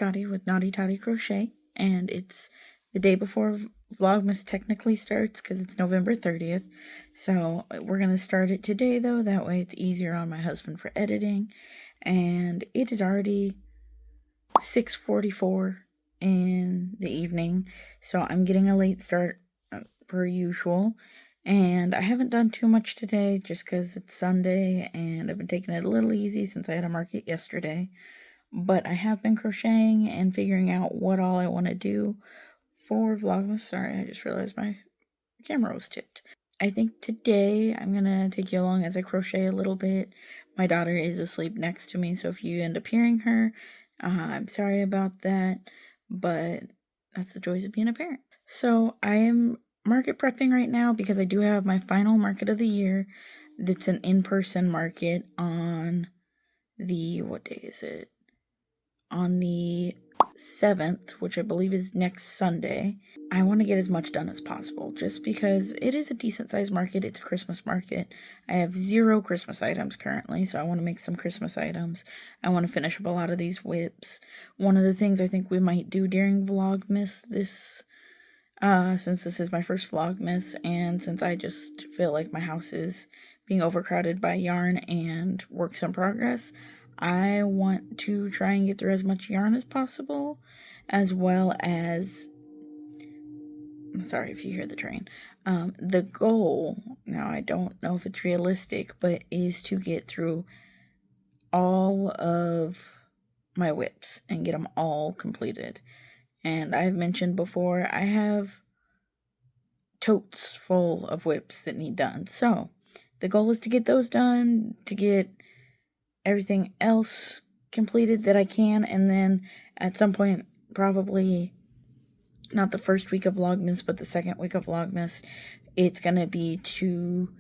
Toddy with Naughty Toddy Crochet, and it's the day before Vlogmas technically starts because it's November 30th. So we're going to start it today, though. That way it's easier on my husband for editing. And it is already 6:44 in the evening, so I'm getting a late start per usual. And I haven't done too much today just because it's Sunday and I've been taking it a little easy since I had a market yesterday. But I have been crocheting and figuring out what all I want to do for Vlogmas. Sorry, I just realized my camera was tipped. I think today I'm going to take you along as I crochet a little bit. My daughter is asleep next to me, so if you end up hearing her, I'm sorry about that, but that's the joys of being a parent. So I am market prepping right now because I do have my final market of the year. That's an in-person market on the, what day is it? On the 7th, which I believe is next Sunday. I want to get as much done as possible just because it is a decent sized market. It's a Christmas market. I have 0 Christmas items currently, so I want to make some Christmas items. I want to finish up a lot of these whips. One of the things I think we might do during Vlogmas this since this is my first Vlogmas and since I just feel like my house is being overcrowded by yarn and works in progress, I want to try and get through as much yarn as possible, as well as, I'm sorry if you hear the train, the goal, now I don't know if it's realistic, but is to get through all of my whips and get them all completed. And I've mentioned before, I have totes full of whips that need done. So the goal is to get those done, to get everything else completed that I can, and then at some point, probably not the first week of Vlogmas, but the second week of Vlogmas, it's going to be to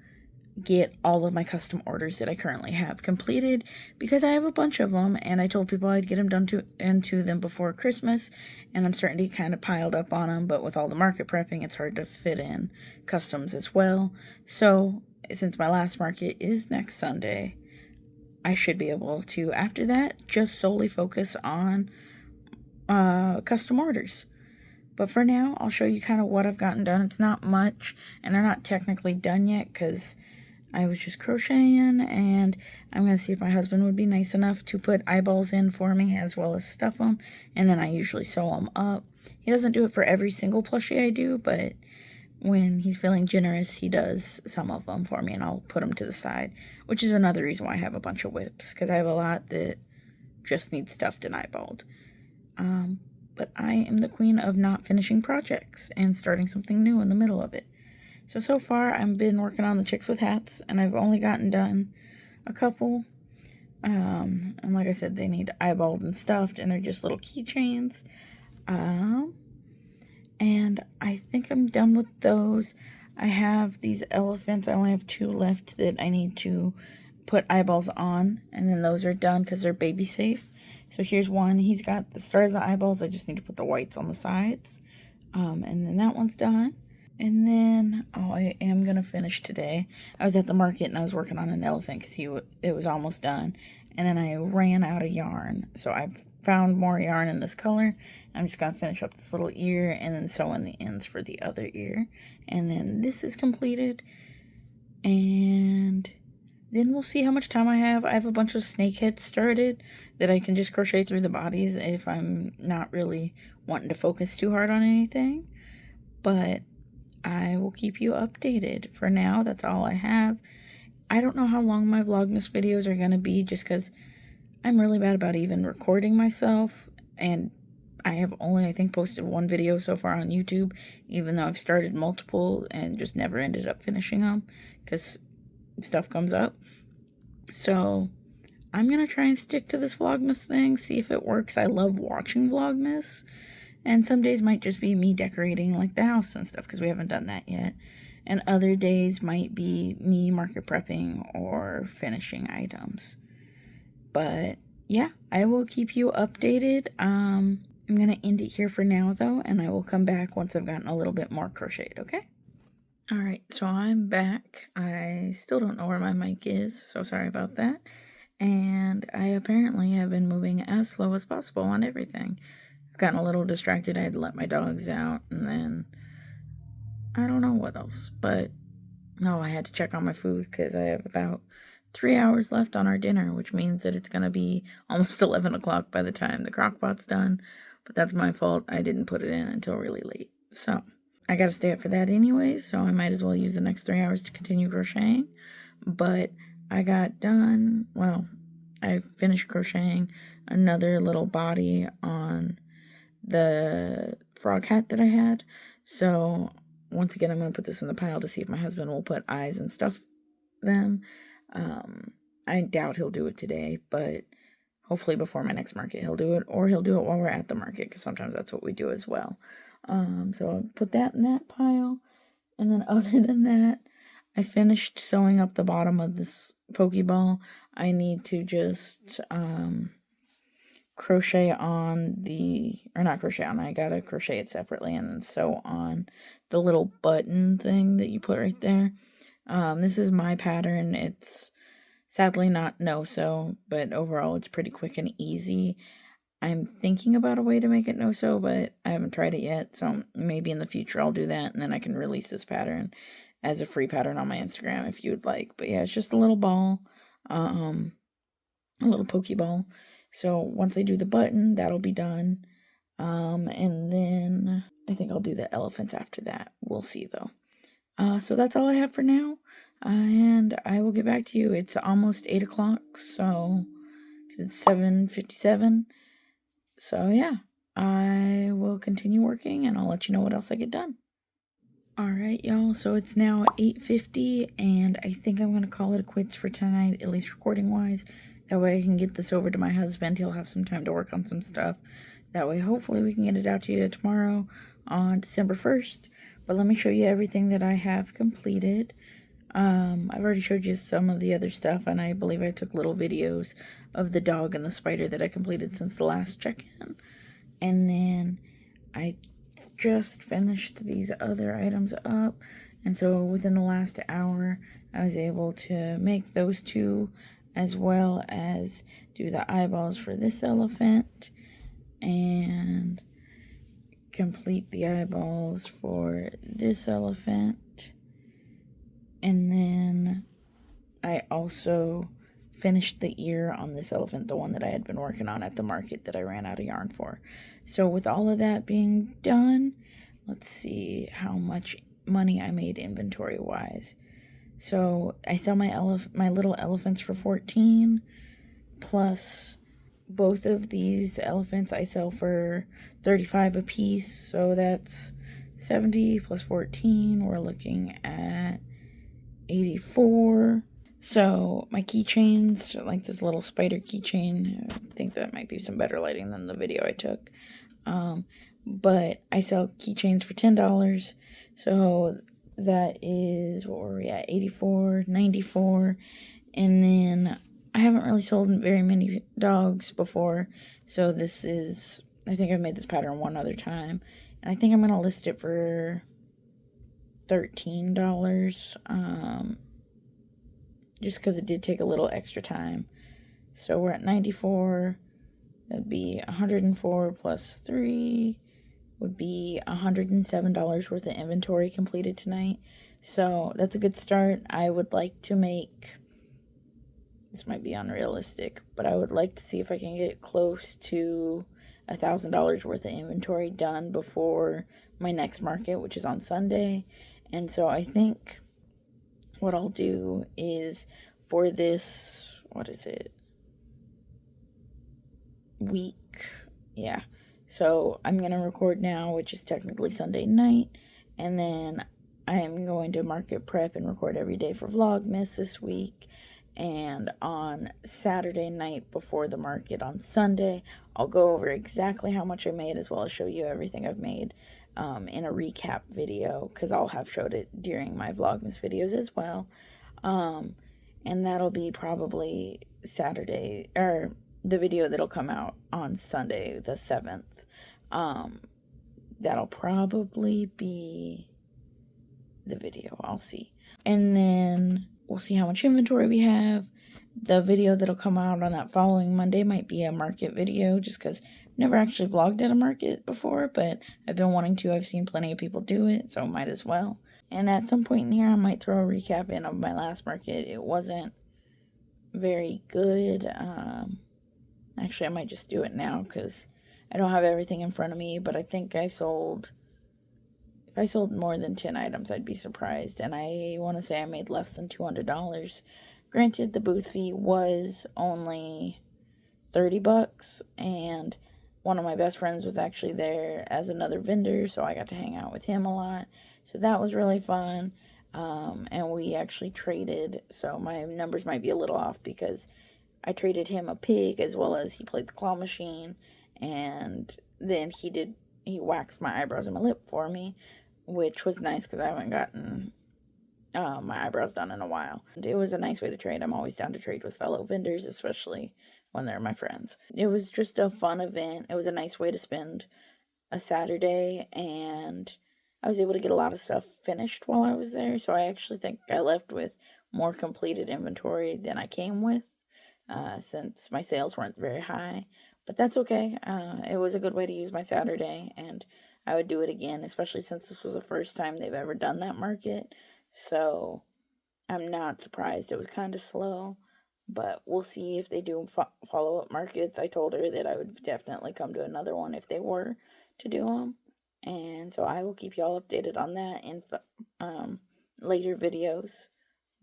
get all of my custom orders that I currently have completed, because I have a bunch of them, and I told people I'd get them done to them before Christmas, and I'm starting to get kind of piled up on them, but with all the market prepping, it's hard to fit in customs as well. So, since my last market is next Sunday, I should be able to, after that, just solely focus on custom orders. But for now, I'll show you kind of what I've gotten done. It's not much, and they're not technically done yet, because I was just crocheting, and I'm going to see if my husband would be nice enough to put eyeballs in for me, as well as stuff them, and then I usually sew them up. He doesn't do it for every single plushie I do, but when he's feeling generous, he does some of them for me, and I'll put them to the side, which is another reason why I have a bunch of whips, because I have a lot that just need stuffed and eyeballed. But I am the queen of not finishing projects and starting something new in the middle of it. So far, I've been working on the chicks with hats, and I've only gotten done a couple. And like I said, they need eyeballed and stuffed, and they're just little keychains. And I think I'm done with those. I have these elephants. I only have 2 left that I need to put eyeballs on, and then those are done because they're baby safe. So here's one. He's got the start of the eyeballs. I just need to put the whites on the sides. And then that one's done. And then, I am going to finish today. I was at the market and I was working on an elephant because it was almost done. And then I ran out of yarn. So I found more yarn in this color. I'm just going to finish up this little ear and then sew in the ends for the other ear. And then this is completed. And then we'll see how much time I have. I have a bunch of snake heads started that I can just crochet through the bodies if I'm not really wanting to focus too hard on anything. But I will keep you updated. For now, that's all I have. I don't know how long my Vlogmas videos are going to be just because I'm really bad about even recording myself. And I have only, I think, posted 1 video so far on YouTube, even though I've started multiple and just never ended up finishing them because stuff comes up. So I'm going to try and stick to this Vlogmas thing, see if it works. I love watching Vlogmas. And some days might just be me decorating like the house and stuff because we haven't done that yet. And other days might be me market prepping or finishing items. But yeah, I will keep you updated. I'm going to end it here for now though, and I will come back once I've gotten a little bit more crocheted, okay? Alright, so I'm back. I still don't know where my mic is, so sorry about that. and I apparently have been moving as slow as possible on everything. I've gotten a little distracted. I had to let my dogs out, and then I don't know what else, but no, I had to check on my food because I have about 3 hours left on our dinner, which means that it's going to be almost 11 o'clock by the time the crock pot's done. But that's my fault. I didn't put it in until really late. So I got to stay up for that anyways, so I might as well use the next 3 hours to continue crocheting. But I got done, well, I finished crocheting another little body on the frog hat that I had. So once again, I'm going to put this in the pile to see if my husband will put eyes and stuff them. I doubt he'll do it today, but hopefully before my next market he'll do it, or he'll do it while we're at the market, because sometimes that's what we do as well. So I'll put that in that pile, and then other than that, I finished sewing up the bottom of this Pokeball. I need to just crochet on I gotta crochet it separately and then sew on the little button thing that you put right there. This is my pattern. It's sadly not no-sew, but overall it's pretty quick and easy. I'm thinking about a way to make it no-sew, but I haven't tried it yet, so maybe in the future I'll do that, and then I can release this pattern as a free pattern on my Instagram if you'd like. But yeah, it's just a little ball, a little Pokeball. So once I do the button, that'll be done. And then I think I'll do the elephants after that. We'll see though. So that's all I have for now. And I will get back to you. It's almost 8 o'clock, so it's 7:57. So yeah, I will continue working and I'll let you know what else I get done. Alright, y'all, so it's now 8:50, and I think I'm going to call it quits for tonight, at least recording-wise. That way I can get this over to my husband. He'll have some time to work on some stuff. That way, hopefully, we can get it out to you tomorrow on December 1st. But let me show you everything that I have completed. I've already showed you some of the other stuff, and I believe I took little videos of the dog and the spider that I completed since the last check-in. And then I just finished these other items up, and so within the last hour I was able to make those two, as well as do the eyeballs for this elephant and complete the eyeballs for this elephant. And then I also finished the ear on this elephant, the one that I had been working on at the market that I ran out of yarn for. So with all of that being done, let's see how much money I made inventory wise. So I sell my little elephants for 14, plus both of these elephants I sell for 35 a piece. So that's 70 plus 14. We're looking at 84. So my keychains, like this little spider keychain, I think that might be some better lighting than the video I took. But I sell keychains for $10. So that is, what were we at, 84, 94. And then I haven't really sold very many dogs before. So this is, I think I've made this pattern one other time. And I think I'm going to list it for $13. Just because it did take a little extra time. So we're at 94. That'd be 104 plus 3 would be $107 worth of inventory completed tonight. So that's a good start. I would like to make, this might be unrealistic, but I would like to see if I can get close to $1,000 worth of inventory done before my next market, which is on Sunday. And so I think what I'll do is for this, what is it, week, yeah, so I'm going to record now, which is technically Sunday night, and then I am going to market prep and record every day for Vlogmas this week, and on Saturday night before the market on Sunday, I'll go over exactly how much I made, as well as show you everything I've made in a recap video, because I'll have showed it during my Vlogmas videos as well. And that'll be probably Saturday, or the video that'll come out on Sunday the 7th. That'll probably be the video. I'll see. And then we'll see how much inventory we have, The video that'll come out on that following Monday might be a market video, just because I've never actually vlogged at a market before, but I've been wanting to. I've seen plenty of people do it, so might as well. And at some point in here, I might throw a recap in of my last market. It wasn't very good. Actually, I might just do it now because I don't have everything in front of me, but I think if I sold more than 10 items, I'd be surprised. And I want to say I made less than $200. Granted, the booth fee was only $30, and one of my best friends was actually there as another vendor, so I got to hang out with him a lot. So that was really fun. And we actually traded, so my numbers might be a little off because I traded him a pig as well as he played the claw machine, and then he waxed my eyebrows and my lip for me, which was nice because I haven't gotten my eyebrows done in a while. And it was a nice way to trade. I'm always down to trade with fellow vendors, especially when they're my friends. It was just a fun event. It was a nice way to spend a Saturday, and I was able to get a lot of stuff finished while I was there. So I actually think I left with more completed inventory than I came with, since my sales weren't very high. But that's okay. It was a good way to use my Saturday, and I would do it again, especially since this was the first time they've ever done that market. So I'm not surprised. It was kind of slow, but we'll see if they do follow-up markets. I told her that I would definitely come to another one if they were to do them. And so I will keep y'all updated on that in later videos.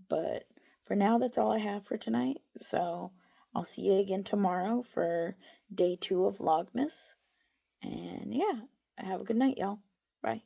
But for now, that's all I have for tonight. So I'll see you again tomorrow for day 2 of Vlogmas. And yeah, have a good night, y'all. Bye.